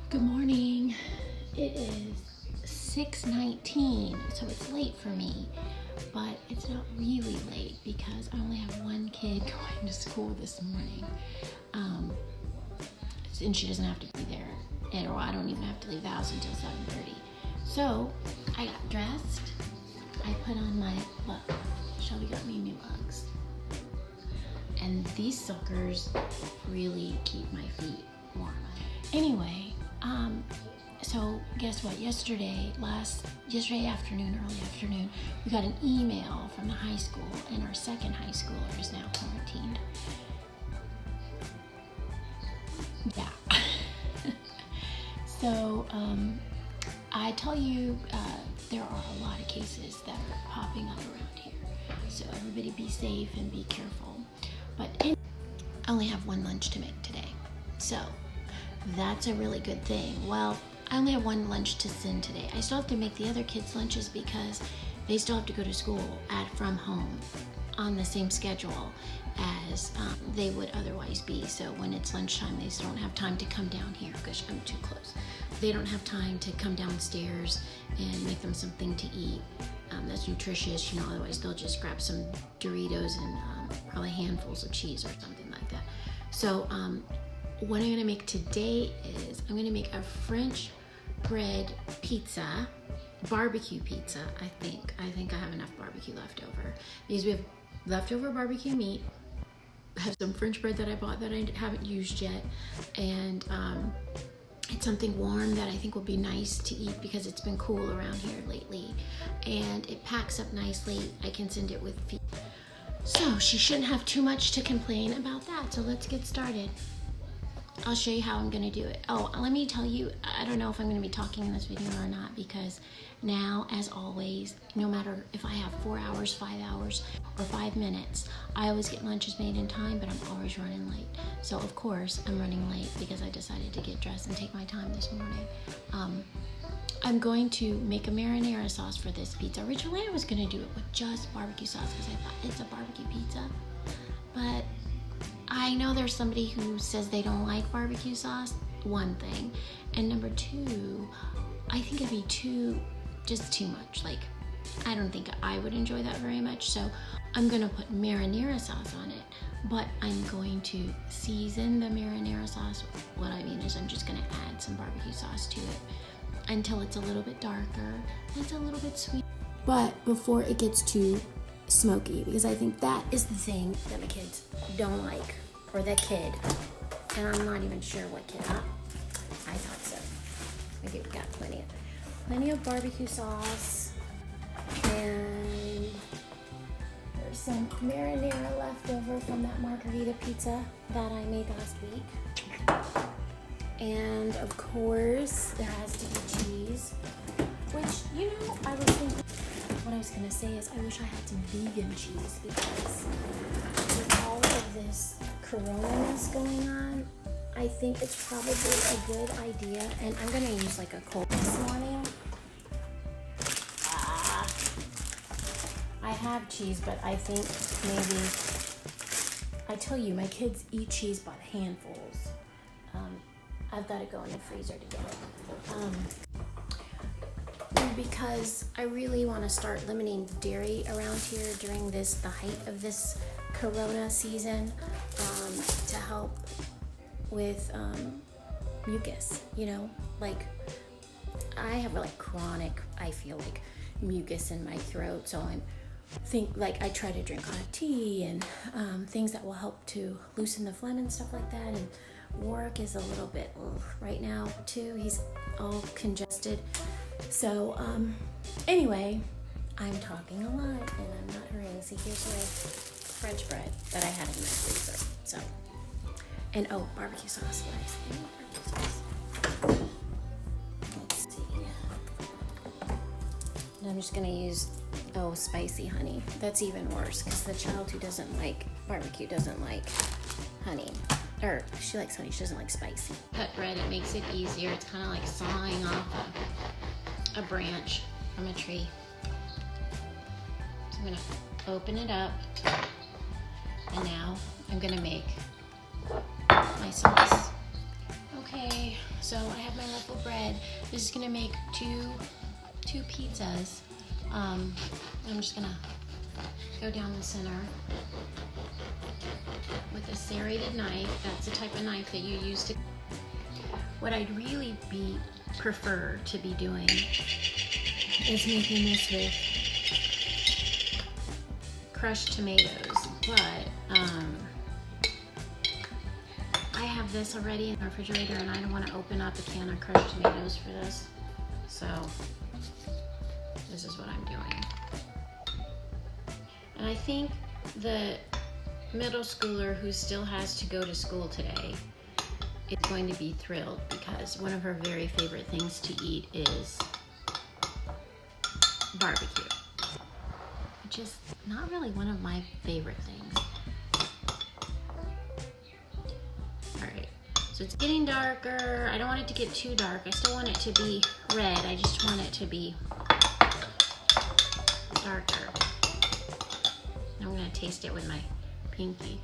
Good morning. It is 6:19, so it's late for me, but it's not really late because I only have one kid going to school this morning, and she doesn't have to be there, or I don't even have to leave the house until 7:30. So I got dressed. I put on look, Shelby got me new Uggs, and these suckers really keep my feet warm. Anyway, so guess what? Yesterday afternoon, early afternoon, we got an email from the high school, and our second high schooler is now quarantined. Yeah. So, I tell you, there are a lot of cases that are popping up around here. So everybody be safe and be careful. But I only have one lunch to make today. So that's a really good thing. Well, I only have one lunch to send today. I still have to make the other kids' lunches because they still have to go to school from home on the same schedule as they would otherwise be. So when it's lunchtime, they still don't have time to come down here because I'm too close. They don't have time to come downstairs and make them something to eat that's nutritious, otherwise they'll just grab some Doritos and probably handfuls of cheese or something like that. So what I'm gonna make today is I'm gonna make a French bread pizza, barbecue pizza. I think I have enough barbecue left over because we have leftover barbecue meat. I have some French bread that I bought that I haven't used yet, and it's something warm that I think will be nice to eat because it's been cool around here lately, and it packs up nicely. I can send it with feet, so she shouldn't have too much to complain about that. So let's get started. I'll show you how I'm gonna do it. Oh, let me tell you, I don't know if I'm gonna be talking in this video or not, because now, as always, no matter if I have 4 hours, 5 hours, or 5 minutes, I always get lunches made in time, but I'm always running late. So of course, I'm running late because I decided to get dressed and take my time this morning. I'm going to make a marinara sauce for this pizza. Originally, I was gonna do it with just barbecue sauce because I thought it's a barbecue pizza, but I know there's somebody who says they don't like barbecue sauce, one thing. And number two, I think it'd be just too much. Like, I don't think I would enjoy that very much. So I'm gonna put marinara sauce on it, but I'm going to season the marinara sauce. What I mean is I'm just gonna add some barbecue sauce to it until it's a little bit darker, it's a little bit sweet, but before it gets too smoky, because I think that is the thing that the kids don't like, or the kid, and I'm not even sure what kid. I thought so. Maybe we got plenty of barbecue sauce, and there's some marinara left over from that margarita pizza that I made last week, and of course there has to be cheese, which I was thinking. What I was gonna say is I wish I had some vegan cheese, because with all of this corona-ness going on, I think it's probably a good idea. And I'm gonna use like a cold this morning. I have cheese, but I think maybe, I tell you, my kids eat cheese by handfuls. I've got to go in the freezer to get it. Because I really want to start limiting dairy around here during the height of this corona season, to help with mucus. Like I have chronic, I feel like, mucus in my throat, so I try to drink hot tea and things that will help to loosen the phlegm and stuff like that. And Warwick is a little bit right now too. He's all congested. So, anyway, I'm talking a lot and I'm not hurrying. See, here's my French bread that I had in my freezer. So, and barbecue sauce. What I say? Barbecue sauce. Let's see. And I'm just gonna use, spicy honey. That's even worse because the child who doesn't like barbecue doesn't like honey. Or she likes honey, she doesn't like spicy. Cut bread, it makes it easier. It's kind of like sawing off a branch from a tree. So I'm gonna open it up, and now I'm gonna make my sauce. Okay, so I have my loaf of bread. This is gonna make two pizzas. I'm just gonna go down the center with a serrated knife. That's the type of knife that you use to. What I'd really prefer to be doing is making this with crushed tomatoes, but I have this already in the refrigerator and I don't want to open up a can of crushed tomatoes for this, so this is what I'm doing. And I think the middle schooler who still has to go to school today is going to be thrilled because one of her very favorite things to eat is barbecue, which is not really one of my favorite things. Alright, so it's getting darker. I don't want it to get too dark. I still want it to be red. I just want it to be darker. I'm gonna taste it with my pinky.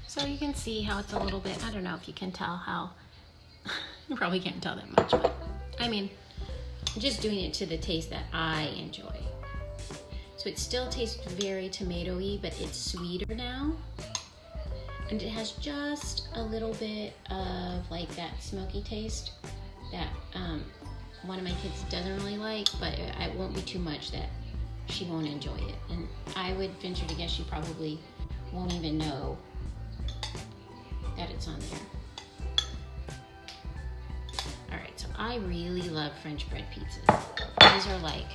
So you can see how it's a little bit, I don't know if you can tell how, you probably can't tell that much, but I mean, I'm just doing it to the taste that I enjoy. So it still tastes very tomatoey, but it's sweeter now. And it has just a little bit of like that smoky taste that one of my kids doesn't really like, but it won't be too much that she won't enjoy it. And I would venture to guess she probably won't even know that it's on there. All right, so I really love French bread pizzas. These are like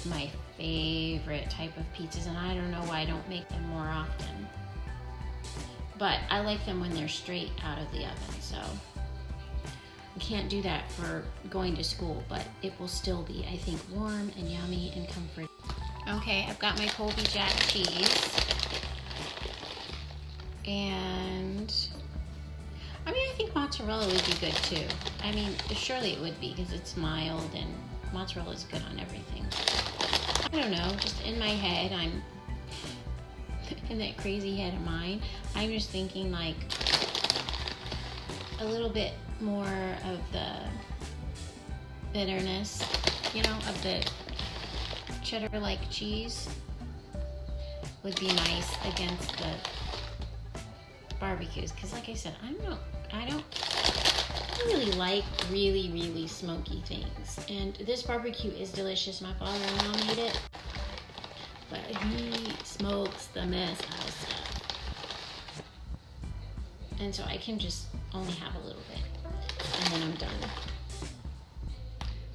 my favorite type of pizzas, and I don't know why I don't make them more often. But I like them when they're straight out of the oven, so I can't do that for going to school, but it will still be, I think, warm and yummy and comforting. Okay, I've got my Colby Jack cheese. And I mean, I think mozzarella would be good too. I mean, surely it would be because it's mild and mozzarella is good on everything. I don't know, just in my head, I'm in that crazy head of mine, I'm just thinking like a little bit more of the bitterness, you know, of the cheddar-like cheese would be nice against the barbecues, because like I said, I don't really like really smoky things, and this barbecue is delicious. My father-in-law made it, but he smokes the mess out of stuff, and so I can just only have a little bit and then I'm done.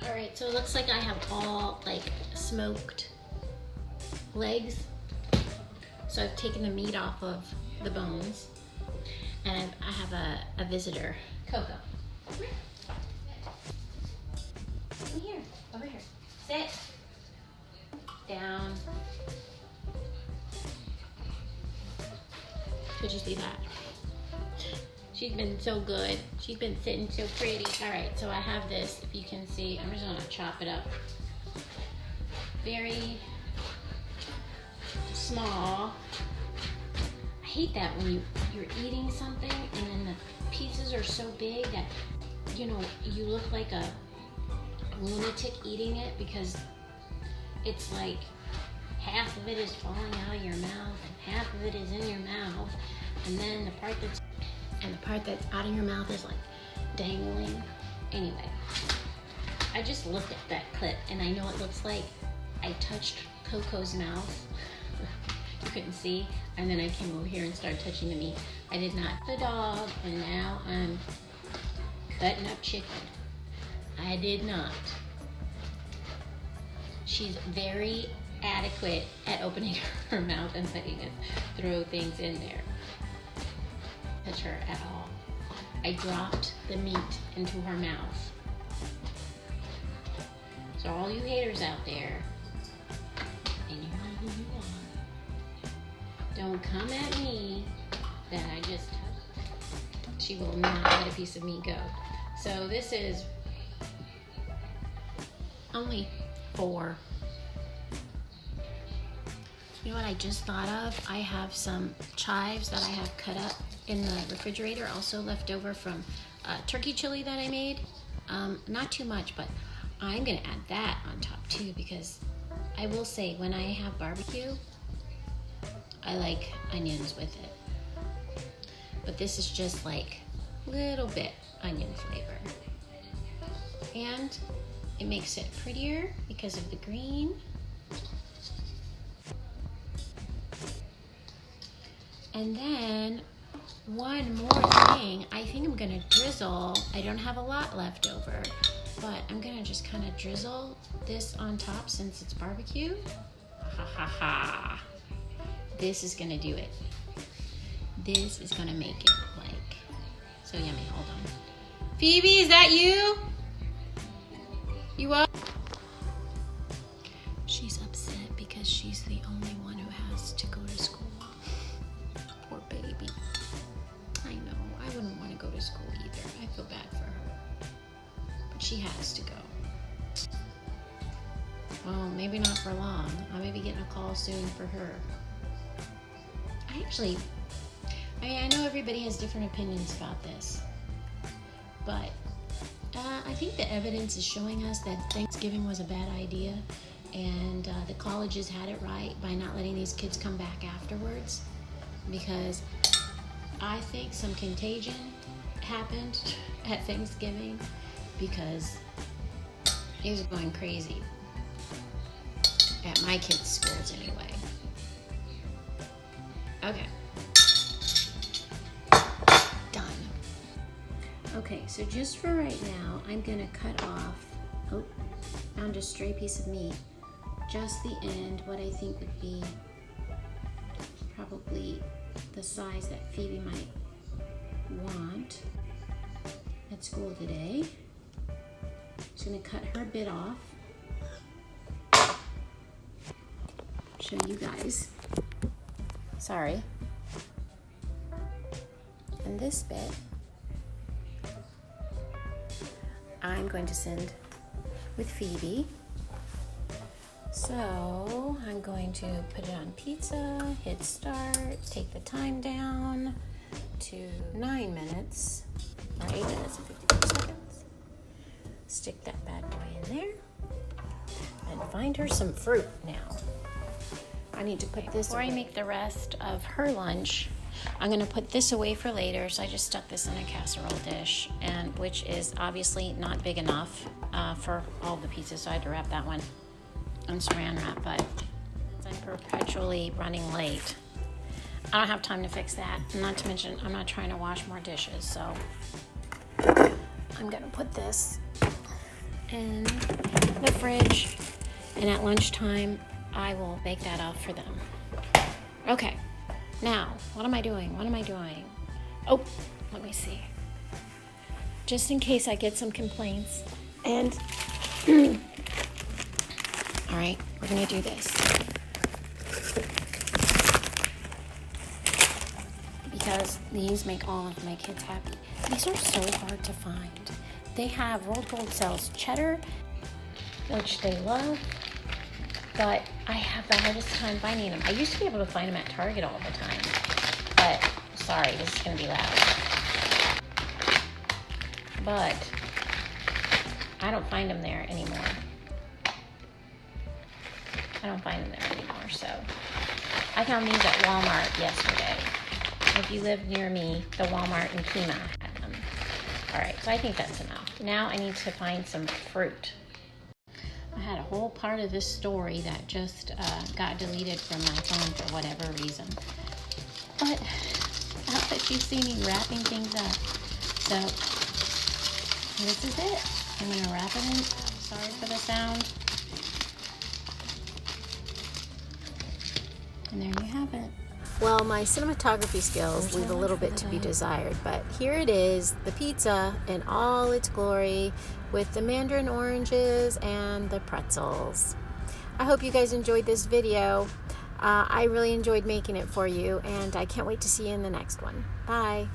All right, so it looks like I have all like smoked legs, so I've taken the meat off of the bones. And I have a visitor, Coco. Come here. Over here. Sit. Down. Could you see that? She's been so good. She's been sitting so pretty. All right, so I have this, if you can see. I'm just gonna chop it up. Very small. I hate that when you're eating something and then the pieces are so big that, you know, you look like a lunatic eating it, because it's like half of it is falling out of your mouth and half of it is in your mouth, and then the part that's out of your mouth is like dangling. Anyway, I just looked at that clip and I know it looks like I touched Coco's mouth. You couldn't see, and then I came over here and started touching the meat. I did not. The dog, and now I'm cutting up chicken. I did not. She's very adequate at opening her mouth and letting us throw things in there. Touch her at all. I dropped the meat into her mouth. So all you haters out there, and you know who you are, don't come at me that she will not let a piece of meat go. So this is only 4. You know what I just thought of? I have some chives that I have cut up in the refrigerator, also left over from turkey chili that I made. Not too much, but I'm gonna add that on top too, because I will say when I have barbecue, I like onions with it. But this is just like a little bit onion flavor. And it makes it prettier because of the green. And then one more thing, I think I'm gonna drizzle, I don't have a lot left over, but I'm gonna just kind of drizzle this on top since it's barbecue. Ha ha ha. This is gonna do it. This is gonna make it like so yummy. Hold on. Phoebe, is that you? You up? She's upset because she's the only one who has to go to school. Poor baby. I know, I wouldn't want to go to school either. I feel bad for her. But she has to go. Well, maybe not for long. I may be getting a call soon for her. I mean, I know everybody has different opinions about this, but I think the evidence is showing us that Thanksgiving was a bad idea, and the colleges had it right by not letting these kids come back afterwards, because I think some contagion happened at Thanksgiving because it was going crazy at my kids' schools anyway. Okay. Done. Okay, so just for right now, I'm gonna cut off, oh, found a stray piece of meat, just the end, what I think would be probably the size that Phoebe might want at school today. Just gonna cut her bit off. Show you guys. Sorry. And this bit, I'm going to send with Phoebe. So I'm going to put it on pizza, hit start, take the time down to 9 minutes, or 8 minutes and 52 seconds. Stick that bad boy in there and find her some fruit now. I need to put this away. Before I make the rest of her lunch, I'm gonna put this away for later. So I just stuck this in a casserole dish, and which is obviously not big enough for all the pizzas, so I had to wrap that one in saran wrap, but I'm perpetually running late. I don't have time to fix that, and not to mention I'm not trying to wash more dishes, so I'm gonna put this in the fridge, and at lunchtime I will bake that up for them. Okay, now what am I doing? Oh, let me see, just in case I get some complaints. And all right, we're gonna do this because these make all of my kids happy. These are so hard to find. They have World Gold sells cheddar, which they love, but I have the hardest time finding them. I used to be able to find them at Target all the time, but sorry, this is gonna be loud. But I don't find them there anymore. So I found these at Walmart yesterday. If you live near me, the Walmart in Kima had them. All right, so I think that's enough. Now I need to find some fruit. I had a whole part of this story that just got deleted from my phone for whatever reason. But I bet you see me wrapping things up. So this is it. I'm gonna wrap it in. Sorry for the sound. And there you have it. Well, my cinematography skills leave a little bit to be desired, but here it is, the pizza in all its glory with the mandarin oranges and the pretzels. I hope you guys enjoyed this video. I really enjoyed making it for you, and I can't wait to see you in the next one. Bye.